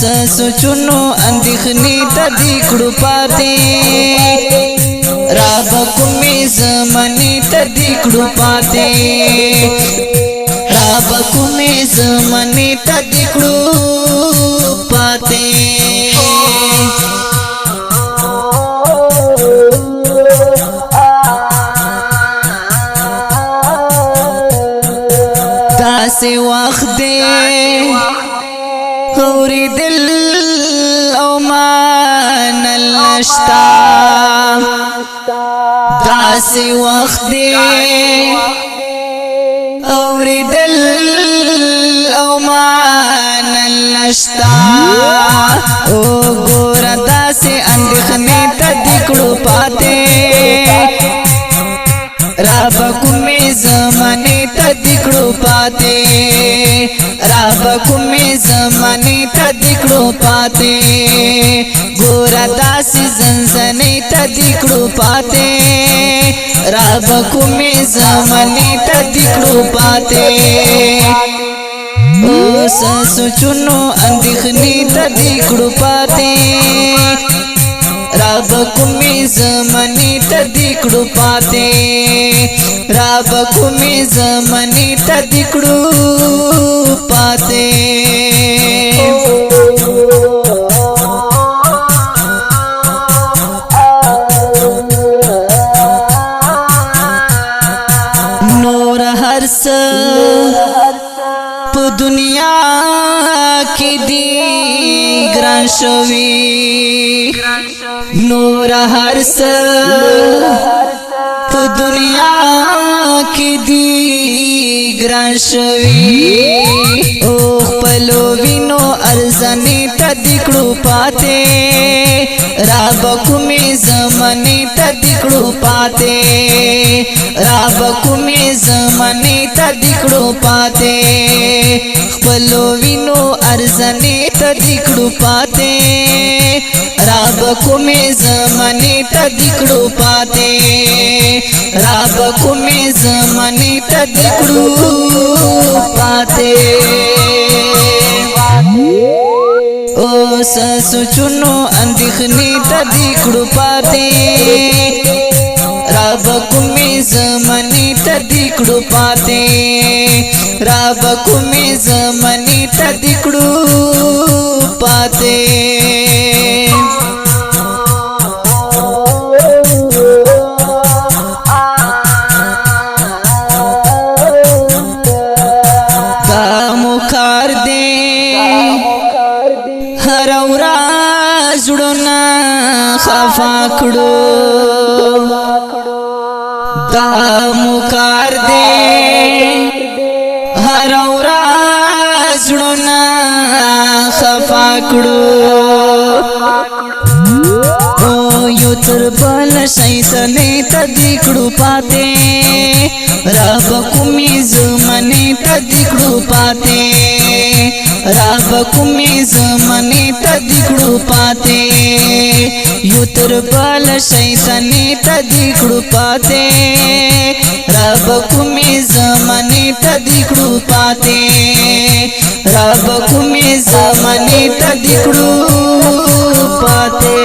سوچونو اندېښنې ته دې کړو پاتې رب کومې زمانې ته دې کړو پاتې رب کومې زمانې ته دې کړو پاتې داسې وخت دی اورېدل او منل نشتا داسې وخت دی اورېدل او منل نشتا وګوره داسې اندېښنې ته دې کړو پاتې رب کومې زمانې ته دې کړو پاتې رب کومې زمانې ته دې کړو پاتې ګوره داسې زنځنې ته دې کړو پاتې رب کومې زمانې ته دې کړو پاتې اوس سوچونو اندېښنې ته دې کړو پاتې رب کومې زمانې ته دې کړو پاتې رب کومې زمانې ته دې کړو پاتې نور هر څه په دنیا کې دې ګران شوي نور هر څه په دنیا کې دې ګران شوي او خپلو وینو ارزانې ته دې کړو پاتې رب کومې زمانې ته دې کړو پاتې رب کومې زمانې ته دې کړو پاتې خپلو وینو ارزانې ته دې کړو پاتې رب کومې زمانې ته دې کړو پاتې رب کومې زمانې ته دې کړو پاتې اوس سوچونو اندېښنې ته دې کړو پاتې رب کومې زمانې ته دې کړو پاتې رب کومې زمانې ته دې کړو پاتې دا مکار دې هر ورځ زړونه خفا کړو دا مکار دې هر ورځ زړونه خفا کړو او یو تر بل شیطانې ته دې کړو پاتې رب کومې زمانې ته دې کړو پاتې رب کومې زمانې ته دې کړو پاتې یو تر بل شیطانې ته دې کړو پاتې رب کومې زمانې ته دې کړو پاتې رب کومې زمانې ته دې کړو پاتې